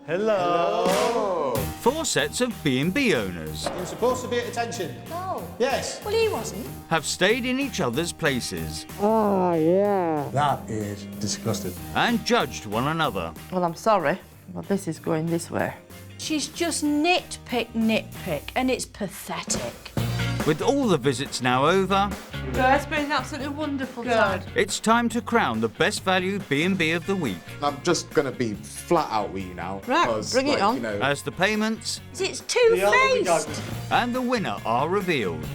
Hello. 4 sets of B&B owners You were supposed to be at attention. Oh. Yes. Well, he wasn't. have stayed in each other's places That is disgusting. and judged one another. Well, I'm sorry, but this is going this way. She's just nitpick, and it's pathetic. With all the visits now over, It's been an absolutely wonderful time. it's time to crown the best value B&B of the week I'm just gonna be flat out with you now. Right, 'cause, bring it on. You know, as the payments It's two-faced. and the winner are revealed.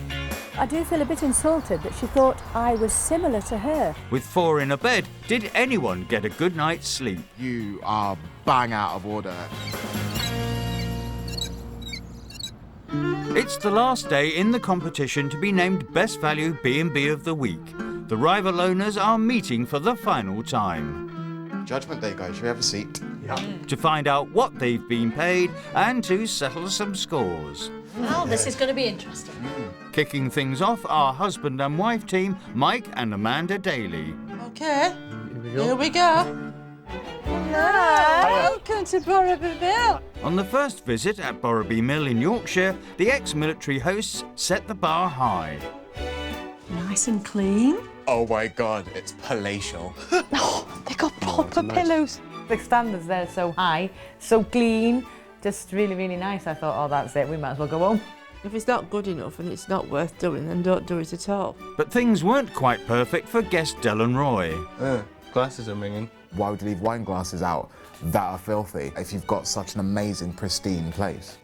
I do feel a bit insulted that she thought I was similar to her. With 4 in a bed, did anyone get a good night's sleep? you are bang out of order. It's the last day in the competition to be named Best Value B&B of the Week. The rival owners are meeting for the final time Judgment Day, guys. Should we have a seat? to find out what they've been paid and to settle some scores. Oh, this is going to be interesting. Kicking things off, our husband and wife team, Mike and Amanda Daly. OK, here we go. Welcome to Borrowby Mill. On the first visit at Borrowby Mill in Yorkshire, the ex-military hosts set the bar high. Nice and clean. Oh my God, it's palatial. They got proper pillows. The standards there are so high, so clean, just really, really nice. I thought, oh, that's it, we might as well go home. If it's not good enough and it's not worth doing, then don't do it at all. But things weren't quite perfect for guest Dylan Roy. Glasses are ringing. Why would you leave wine glasses out that are filthy if you've got such an amazing, pristine place?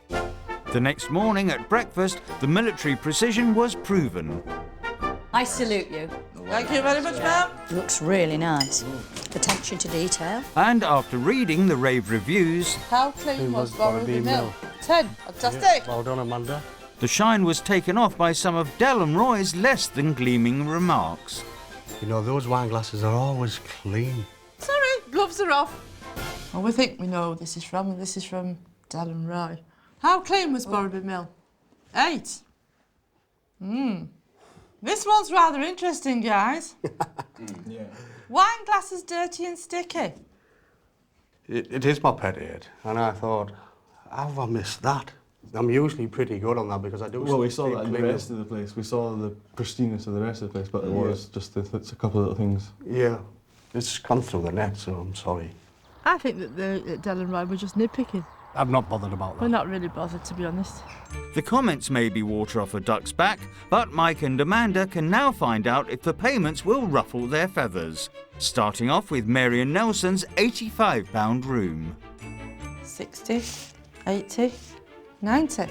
The next morning at breakfast, the military precision was proven. I salute you. Thank you very much, ma'am. Looks really nice. Attention to detail. And after reading the rave reviews, How clean was Borrowby Mill? 10. Fantastic. Well done, Amanda. the shine was taken off by some of Dylan Roy's less than gleaming remarks. You know, those wine glasses are always clean. Sorry, gloves are off. Well, we think we know who this is from, and this is from Dylan Roy. How clean was Borrowby Mill? 8. This one's rather interesting, guys. Wine glasses dirty and sticky. It is my pet hate, and I thought, how have I missed that? I'm usually pretty good on that because I do. Well, we saw keep that in the clean. rest of the place. We saw the pristineness of the rest of the place, but it was just it's a couple of little things. Yeah, it's gone through the net, so I'm sorry. I think that Dylan Roy was just nitpicking. I'm not bothered about that. We're not really bothered, to be honest. The comments may be water off a duck's back, but Mike and Amanda can now find out if the payments will ruffle their feathers. Starting off with Marion Nelson's £85 room. 60, 80, 90.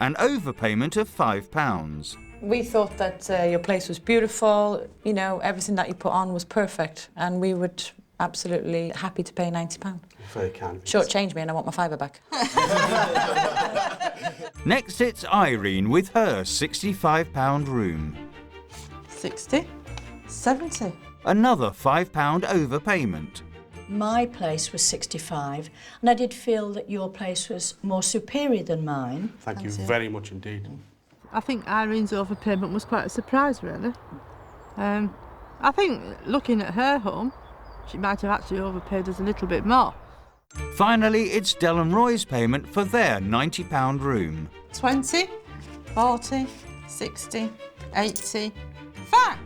An overpayment of £5. We thought that your place was beautiful, you know, everything that you put on was perfect, and we would absolutely happy to pay £90. Very kind. Shortchange me and I want my fiver back. Next it's Irene with her £65 room. 60, 70. Another £5 overpayment. My place was 65, and I did feel that your place was more superior than mine. Thank you Thanks, yeah. very much indeed. I think Irene's overpayment was quite a surprise, really. I think, looking at her home, she might have actually overpaid us a little bit more. Finally, it's Dylan Roy's payment for their £90 room. 20, 40, 60, 80, 5.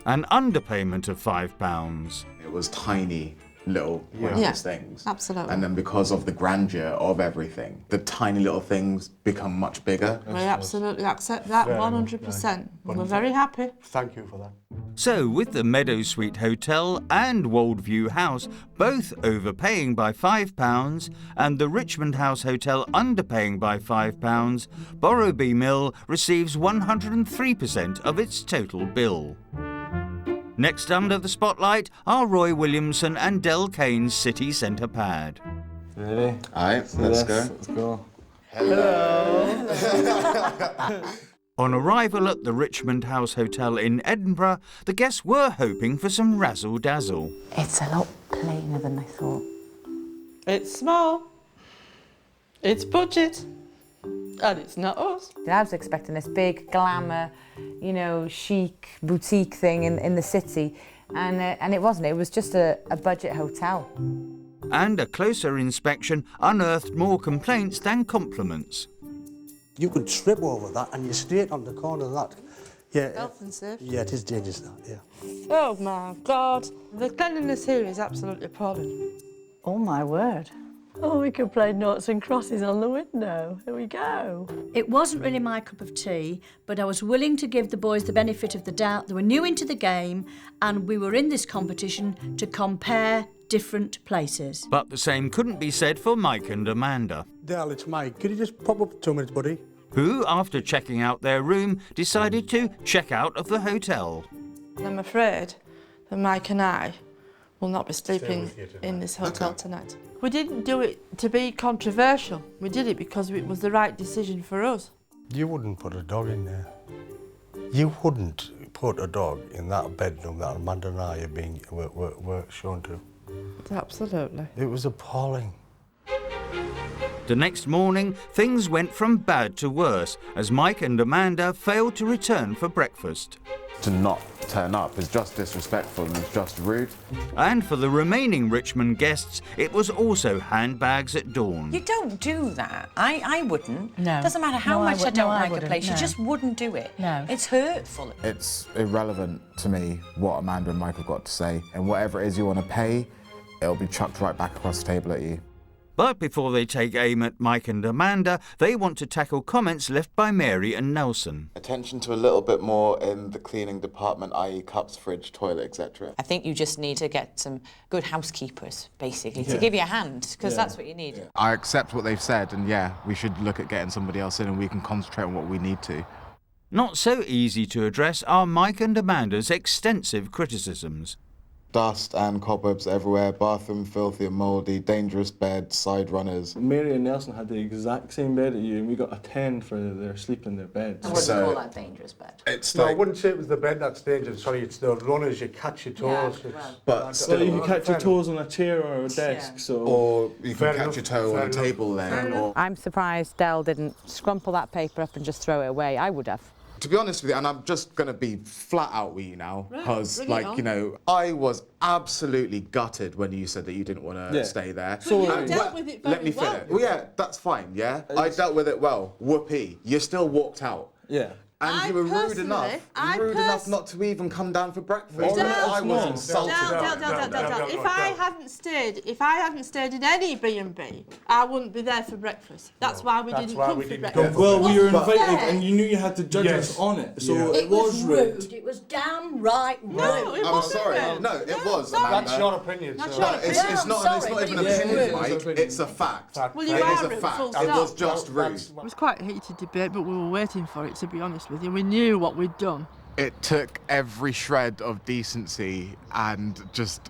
An underpayment of £5. It was tiny little Yeah. pointless things. Absolutely. And then because of the grandeur of everything, the tiny little things become much bigger. We absolutely accept that, Very much, 100%. We're very happy. Thank you for that. So, with the Meadowsweet Hotel and Woldview House both overpaying by £5 and the Richmond House Hotel underpaying by £5, Borrowby Mill receives 103% of its total bill. Next under the spotlight are Roy Williamson and Del Kane's city centre pad. Ready? Alright, let's go. Let's go. On arrival at the Richmond House Hotel in Edinburgh, the guests were hoping for some razzle-dazzle. It's a lot plainer than I thought. It's small. It's budget. And it's not us. I was expecting this big glamour, you know, chic boutique thing in the city, and it wasn't. It was just a budget hotel. And a closer inspection unearthed more complaints than compliments. You could trip over that and you're straight on the corner of that. Yeah, Health and safety. yeah, it is dangerous, that, yeah. Oh my God. The cleanliness here is absolutely appalling. Oh, my word. Oh, we could play noughts and crosses on the window. Here we go. It wasn't really my cup of tea, but I was willing to give the boys the benefit of the doubt. They were new into the game, and we were in this competition to compare different places. But the same couldn't be said for Mike and Amanda, Dale, it's Mike. Could you just pop up 2 minutes, buddy? who, after checking out their room, decided to check out of the hotel. I'm afraid that Mike and I will not be sleeping in this hotel tonight. We didn't do it to be controversial. We did it because it was the right decision for us. You wouldn't put a dog in there. You wouldn't put a dog in that bedroom that Amanda and I were shown to. Absolutely. It was appalling. The next morning, things went from bad to worse as Mike and Amanda failed to return for breakfast. To not turn up is just disrespectful and it's just rude. And for the remaining Richmond guests, it was also handbags at dawn. You don't do that. I wouldn't. No. Doesn't matter how No, I much I would- don't no, I like a wouldn't, place, no. you just wouldn't do it. No. It's hurtful. It's irrelevant to me what Amanda and Mike have got to say, and whatever it is you want to pay, it'll be chucked right back across the table at you. But before they take aim at Mike and Amanda, they want to tackle comments left by Mary and Nelson. Attention to a little bit more in the cleaning department, i.e. cups, fridge, toilet, etc. I think you just need to get some good housekeepers, basically, to give you a hand, because that's what you need. I accept what they've said, and yeah, we should look at getting somebody else in and we can concentrate on what we need to. Not so easy to address are Mike and Amanda's extensive criticisms. Dust and cobwebs everywhere, bathroom filthy and mouldy, dangerous bed, side runners. Mary and Nelson had the exact same bed as you, and we got a 10 for their sleep in their beds. I wouldn't So- call that dangerous bed. It's No, I like, wouldn't say it was the bed that's dangerous. Sorry, it's the runners. You catch your toes. Yeah, well. but So you can catch your Fair toes on a chair or a desk, Yeah. so... or you Fair can catch enough, your toe fair on a enough. table then. Or, I'm surprised Dell didn't scrumple that paper up and just throw it away. I would have. to be honest with you, and I'm just going to be flat out with you now, because, bring it like, on. you know, I was absolutely gutted when you said that you didn't want to Yeah. stay there. So you And dealt with it let very me finish. well. Well, yeah, that's fine, yeah? I dealt with it well. Whoopee. You still walked out. Yeah. And you were rude enough not to even come down for breakfast. I was insulted. If I hadn't stayed in any B&B, I wouldn't be there for breakfast. That's why we didn't come for breakfast. Well, we were But- invited and you knew you had to judge us on it, so it was rude. It was downright rude. No, it I'm wasn't sorry. rude. No, it was, sorry. Amanda. That's your opinion. That's so- your No, opinion. it's not sorry, even but an it was opinion, rude. Mike. It's a fact. Well, you It are is a rude, fact. full It was stop. just rude. It was quite a heated debate, but we were waiting for it, to be honest with you. We knew what we'd done. It took every shred of decency and just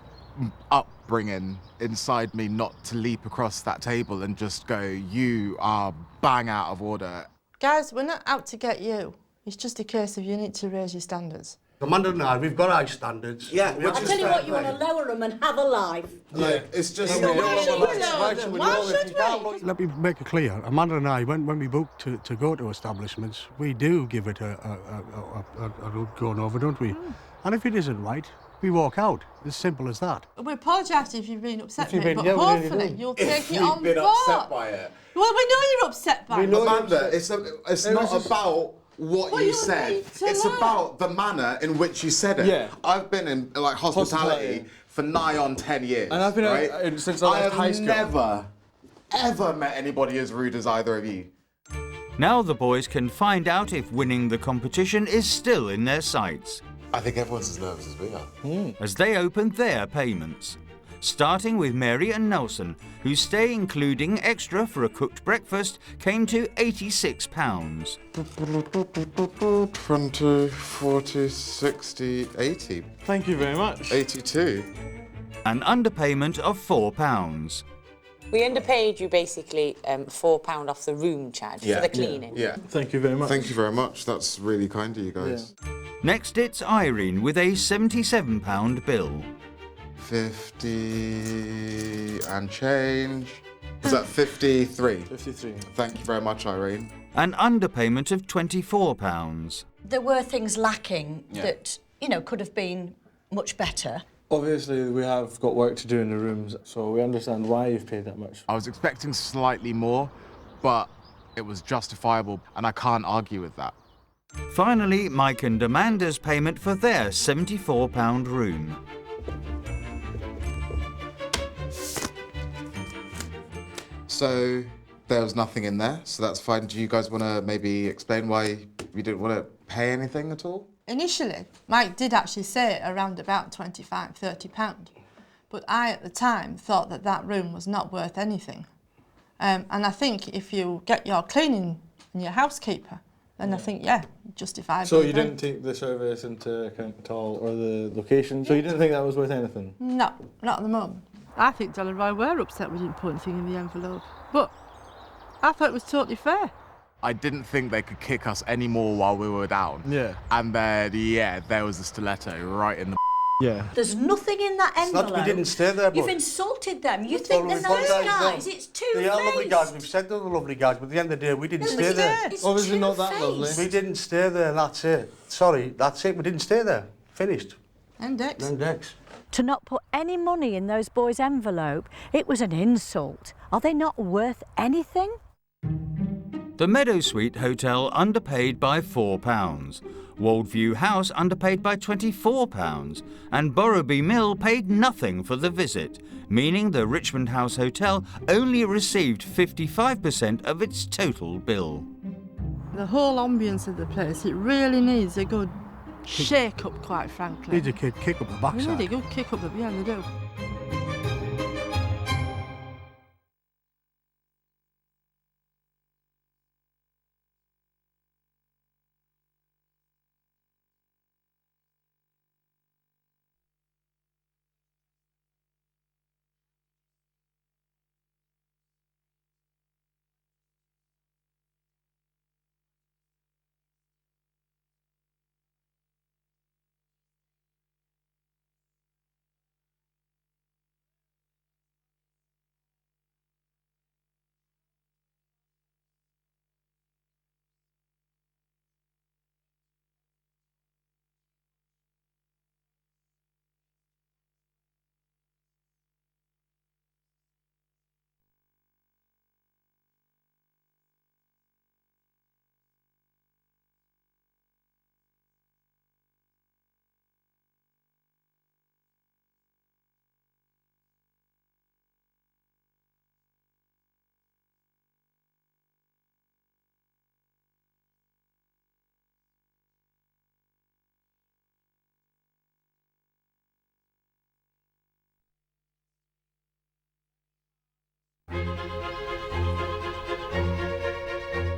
upbringing inside me not to leap across that table and just go, you are bang out of order. Guys, we're not out to get you. It's just a case of you need to raise your standards. Amanda and I, we've got high standards. Yeah, We which have I is to tell you fair what, you want play. to lower them and have a life. Like, it's just... So why should we lower them? Why should we? Let me make it clear. Amanda and I, when we book to go to establishments, we do give it a good going over, don't we? And if it isn't right, we walk out. As simple as that. We apologise if you've been upset, If you've mate, been- but yeah, we really hopefully do. you'll take it You've on been board. upset by it. Well, we know you're upset by it. Amanda, it's not about what Well, you you said. need to It's learn. about the manner in which you said it. Yeah. I've been in like hospitality for nigh on 10 years. And I've been right? since I left high school. I have never, ever met anybody as rude as either of you. Now the boys can find out if winning the competition is still in their sights, I think everyone's as nervous as we are. as they open their payments. Starting with Mary and Nelson, whose stay including extra for a cooked breakfast came to £86. 20, 40, 60, 80, Thank you very much. 82. An underpayment of £4. We underpaid you basically £4 off the room charge for the cleaning. Yeah. Thank you very much. Thank you very much. That's really kind of you guys. Next it's Irene with a £77 bill. 50 and change. Is that 53? 53. Thank you very much, Irene. An underpayment of £24. There were things lacking that, you know, could have been much better. Obviously, we have got work to do in the rooms, so we understand why you've paid that much. I was expecting slightly more, but it was justifiable, and I can't argue with that. Finally, Mike and Amanda's payment for their £74 room. So there was nothing in there, so that's fine. Do you guys want to maybe explain why you didn't want to pay anything at all? Initially, Mike did actually say around about £25, £30, but I at the time thought that that room was not worth anything. And I think if you get your cleaning and your housekeeper, then I think, yeah, justifiable. So you didn't take the service into account at all, or the location, so you didn't think that was worth anything? No, not at the moment. I think Del and Roy were upset we didn't put anything in the envelope, but I thought it was totally fair. I didn't think they could kick us any more while we were down. Yeah. And then, yeah, there was a stiletto right in the Yeah. There's nothing in that envelope. We didn't stay there, You've but insulted them. You think Well, they're we nice apologise, guys. no. It's two-faced. They are lovely guys. We've said they're lovely guys, but at the end of the day, we didn't stay there. It's Obviously not that two-faced. lovely. We didn't stay there, that's it. Sorry, that's it. We didn't stay there. Finished. Index. Index. To not put any money in those boys' envelope, it was an insult. Are they not worth anything? The Meadowsweet Hotel underpaid by £4. Woldview House underpaid by £24, and Borrowby Mill paid nothing for the visit, meaning the Richmond House Hotel only received 55% of its total bill. The whole ambience of the place, it really needs a good shake-up, quite frankly. Needs a kid kick up the We backside. need a good kick up the behind the do.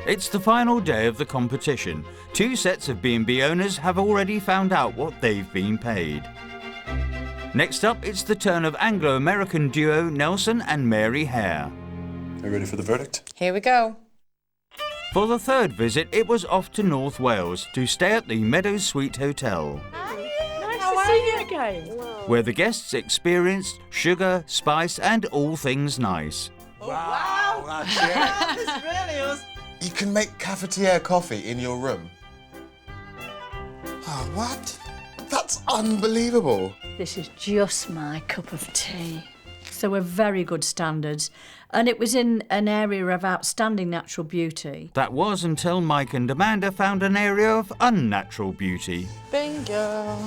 It's the final day of the competition. Two sets of B&B owners have already found out what they've been paid. Next up, it's the turn of Anglo-American duo Nelson and Mary Hare. Are you ready for the verdict? Here we go. For the third visit, it was off to North Wales to stay at the Meadowsweet Hotel, Nice to see you again. where the guests experienced sugar, spice and all things nice. Wow, that's it. This really was. You can make cafetiere coffee in your room. Oh, what? That's unbelievable. This is just my cup of tea. So we're very good standards. And it was in an area of outstanding natural beauty. That was until Mike and Amanda found an area of unnatural beauty. Bingo.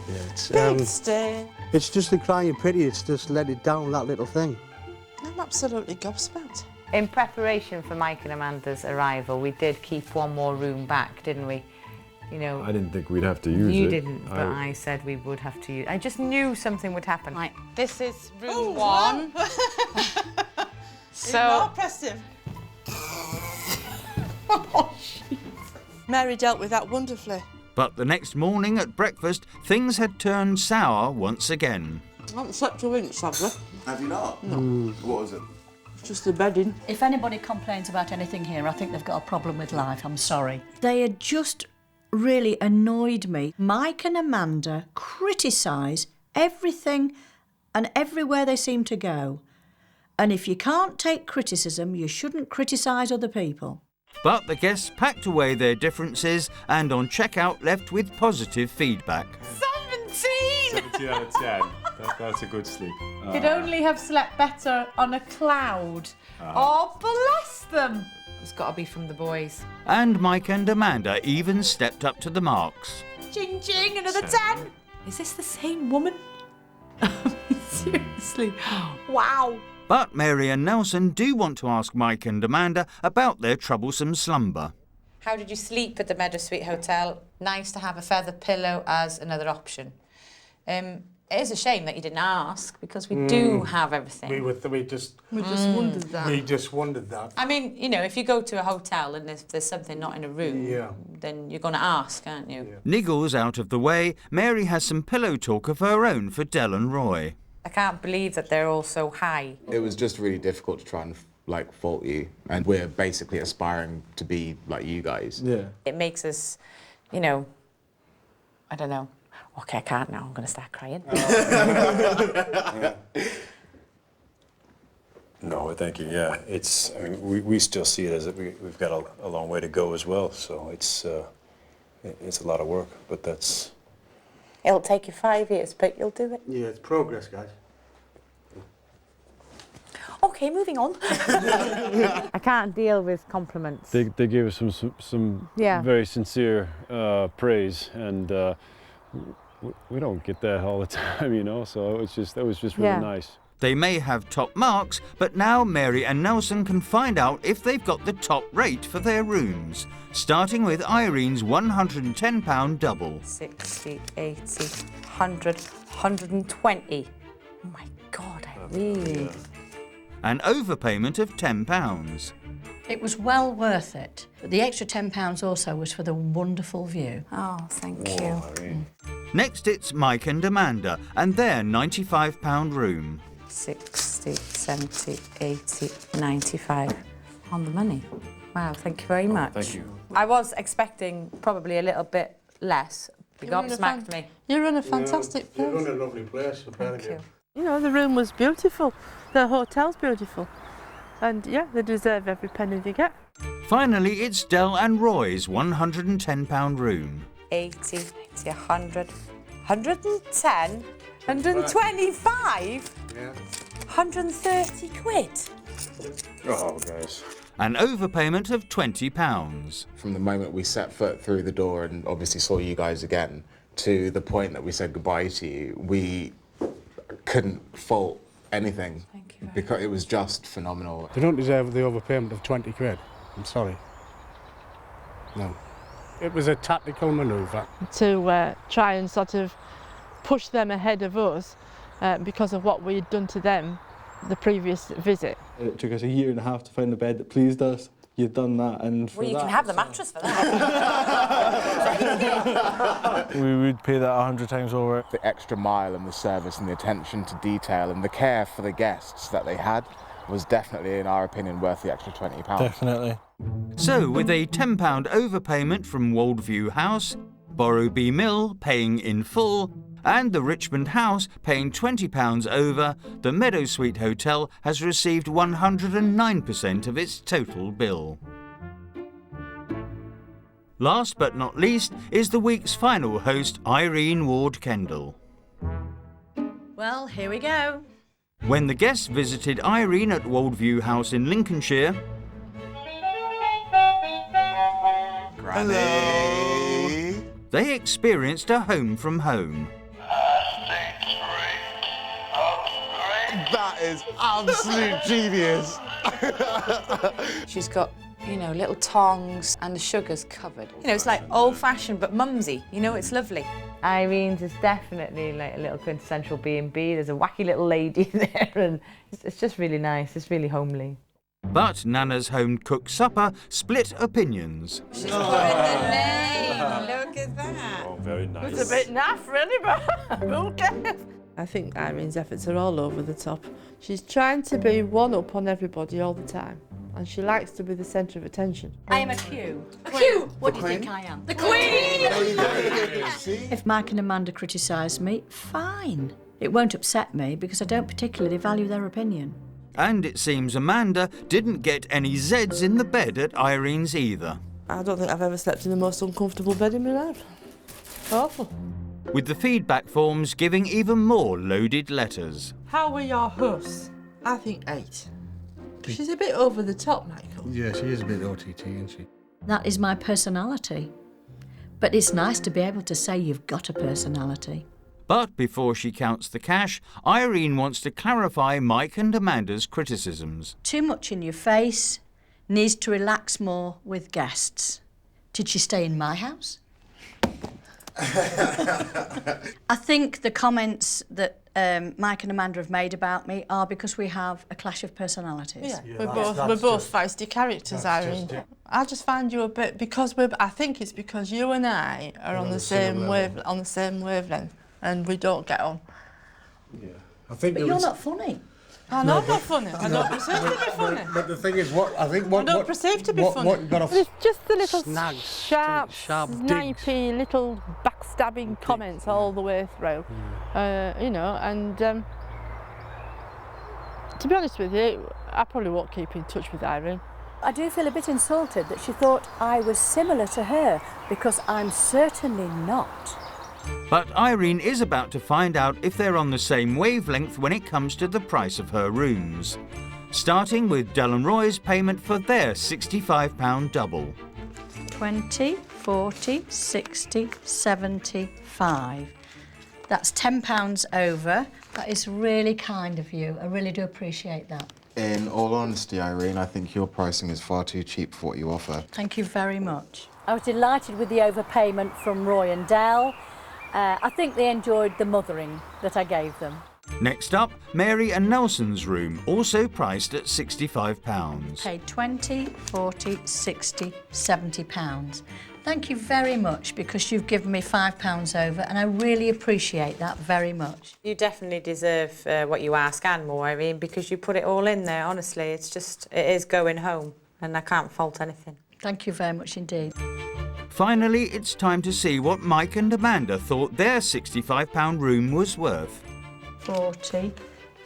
Yeah, Big stay. it's just the crying pity. It's just let it down, that little thing. I'm absolutely gobsmacked. In preparation for Mike and Amanda's arrival, we did keep one more room back, didn't we? You know, I didn't think we'd have to use it. you didn't, but I said we would have to use. I just knew something would happen. Right, this is room one. So impressive. Mary dealt with that wonderfully. But the next morning at breakfast, things had turned sour once again. I haven't slept a wink, sadly. Have you not? No. What was it? It's just the bedding. If anybody complains about anything here, I think they've got a problem with life. I'm sorry. They had just really annoyed me. Mike and Amanda criticise everything and everywhere they seem to go. And if you can't take criticism, you shouldn't criticise other people. But the guests packed away their differences and on checkout left with positive feedback. 17! 17 out of 10. That's a good sleep. Could only have slept better on a cloud. Oh, bless them. It's got to be from the boys. And Mike and Amanda even stepped up to the marks. Ching ching, another 10. Is this the same woman? Seriously. Wow. But Mary and Nelson do want to ask Mike and Amanda about their troublesome slumber. How did you sleep at the Meadowsweet Hotel? Nice to have a feather pillow as another option. It is a shame that you didn't ask, because we do have everything. We just wondered that. We just wondered that. I mean, you know, if you go to a hotel and there's something not in a room, then you're going to ask, aren't you? Yeah. Niggles out of the way, Mary has some pillow talk of her own for Del and Roy. I can't believe that they're all so high. It was just really difficult to try and fault you, and we're basically aspiring to be like you guys. Yeah. It makes us, you know, I don't know. Okay, I can't now. I'm going to start crying. No, thank you. Yeah, it's. I mean, we still see it as we've got a long way to go as well. So it's a lot of work, but that's. It'll take you 5 years, but you'll do it. Yeah, it's progress, guys. Okay, moving on. I can't deal with compliments. They gave us some very sincere praise, and we don't get that all the time, you know. So that was just really nice. They may have top marks, but now Mary and Nelson can find out if they've got the top rate for their rooms, starting with Irene's £110 double. 60, 80, 100, 120. Oh my God, I really... An overpayment of £10. It was well worth it. But the extra £10 also was for the wonderful view. Oh, thank you. Next it's Mike and Amanda and their £95 room. 60, 70, 80, 95. On the money. Wow, thank you very much. Thank you. I was expecting probably a little bit less. You gobsmacked me. You run a fantastic place. You run a lovely place, Thank you. You know, the room was beautiful. The hotel's beautiful. And yeah, they deserve every penny they get. Finally, it's Del and Roy's £110 room. 80, 100, 110, 125, 130 quid. Oh, guys. An overpayment of £20. From the moment we set foot through the door and obviously saw you guys again, to the point that we said goodbye to you, we couldn't fault anything. Thank you. Because it was just phenomenal. They don't deserve the overpayment of 20 quid. I'm sorry. No. It was a tactical manoeuvre. To try and sort of push them ahead of us because of what we'd done to them the previous visit. It took us a year and a half to find a bed that pleased us. You've done that, and for Well, you that, can have the mattress for that. We would pay that 100 times over. The extra mile and the service and the attention to detail and the care for the guests that they had was definitely, in our opinion, worth the extra £20. Definitely. So, with a £10 overpayment from Woldview House, Borrowby Mill paying in full, and the Richmond House paying £20 over, the Meadowsweet Hotel has received 109% of its total bill. Last but not least is the week's final host, Irene Ward-Kendall. Well, here we go. When the guests visited Irene at Woldview House in Lincolnshire, Granny! They experienced a home from home. That is absolute genius. She's got, you know, little tongs and the sugar's covered. You know, it's like old-fashioned but mumsy. You know, it's lovely. Irene's is definitely like a little quintessential B&B. There's a wacky little lady there, and it's just really nice. It's really homely. But Nana's home-cooked supper split opinions. She's put in the name. Look at that. Oh, very nice. It's a bit naff, really, but who cares? I think Irene's efforts are all over the top. She's trying to be one up on everybody all the time, and she likes to be the centre of attention. I am a Q. A Q! What do you think I am? The Queen! If Mike and Amanda criticise me, fine. It won't upset me because I don't particularly value their opinion. And it seems Amanda didn't get any Zs in the bed at Irene's either. I don't think I've ever slept in the most uncomfortable bed in my life. Awful. with the feedback forms giving even more loaded letters. How were your hosts? I think 8. She's a bit over the top, Michael. Yeah, she is a bit OTT, isn't she? That is my personality. But it's nice to be able to say you've got a personality. But before she counts the cash, Irene wants to clarify Mike and Amanda's criticisms. Too much in your face, needs to relax more with guests. Did she stay in my house? I think the comments that Mike and Amanda have made about me are because we have a clash of personalities. Yeah, we're both feisty characters, Irene. I just find you a bit, because I think it's because you and I are on the same wavelength, and we don't get on. Yeah, I think. But you're not funny. I know I'm not funny. I don't perceive to be funny. But the thing is, I don't perceive to be funny. What you got It's just the little sharp snipey, little backstabbing comments all the way through. You know, and to be honest with you, I probably won't keep in touch with Irene. I do feel a bit insulted that she thought I was similar to her, because I'm certainly not. But Irene is about to find out if they're on the same wavelength when it comes to the price of her rooms. Starting with Del and Roy's payment for their £65 double. 20, 40, 60, 75. That's £10 over. That is really kind of you. I really do appreciate that. In all honesty, Irene, I think your pricing is far too cheap for what you offer. Thank you very much. I was delighted with the overpayment from Roy and Del. I think they enjoyed the mothering that I gave them. Next up, Mary and Nelson's room, also priced at £65. Paid 20, 40, 60, 70 pounds. Thank you very much, because you've given me £5 over, and I really appreciate that very much. You definitely deserve what you ask and more, Irene, because you put it all in there. Honestly, it is going home, and I can't fault anything. Thank you very much indeed. Finally, it's time to see what Mike and Amanda thought their £65 room was worth. 40,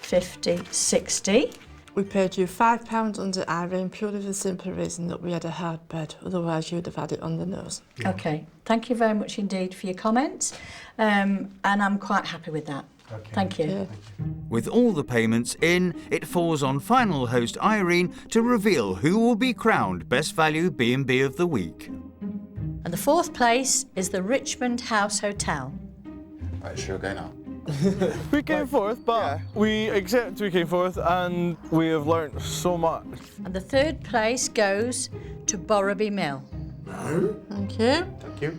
50, 60. We paid you £5 under Irene, purely for the simple reason that we had a hard bed, otherwise you'd have had it on the nose. Yeah. OK, thank you very much indeed for your comments, and I'm quite happy with that. Okay. Thank you. Yeah. With all the payments in, it falls on final host Irene to reveal who will be crowned Best Value B&B of the Week. And the 4th place is the Richmond House Hotel. Right, sure, go now. We came fourth, but we accept we came fourth, and we have learnt so much. And the 3rd place goes to Borrowby Mill. Thank you. Thank you.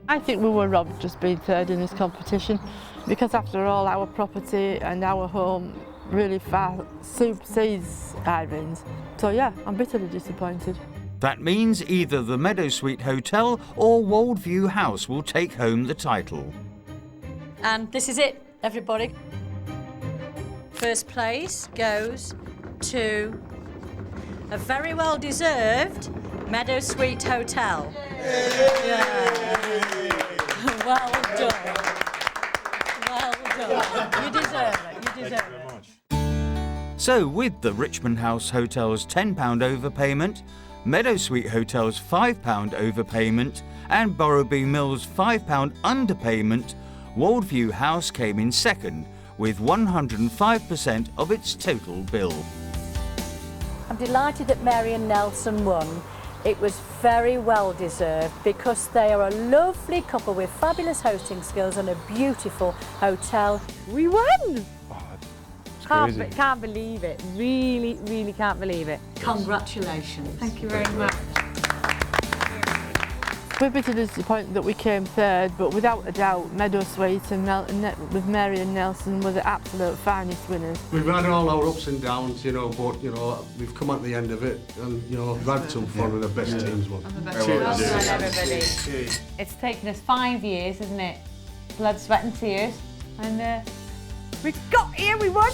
I think we were robbed just being 3rd in this competition, because after all, our property and our home really far supersedes Irene's. So yeah, I'm bitterly disappointed. That means either the Meadowsweet Hotel or Woldview House will take home the title. And this is it, everybody. 1st place goes to a very well-deserved Meadowsweet Hotel. Yeah. Well done. Well done. You deserve it. You deserve it. So, with the Richmond House Hotel's £10 overpayment, Meadowsweet Hotel's £5 overpayment, and Borrowby Mill's £5 underpayment, Woldview House came in 2nd with 105% of its total bill. I'm delighted that Mary and Nelson won. It was very well deserved, because they are a lovely couple with fabulous hosting skills and a beautiful hotel. We won! Crazy. Can't believe it. Really, really can't believe it. Congratulations. Thank you very much. We're bitterly disappointed that we came 3rd, but without a doubt, Meadowsweet and with Mary and Nelson were the absolute finest winners. We've had all our ups and downs, you know, but, you know, we've come at the end of it, and, you know, we've had some fun with the best teams won. Well done, everybody. It's taken us 5 years, isn't it? Blood, sweat and tears. And we got here, we won!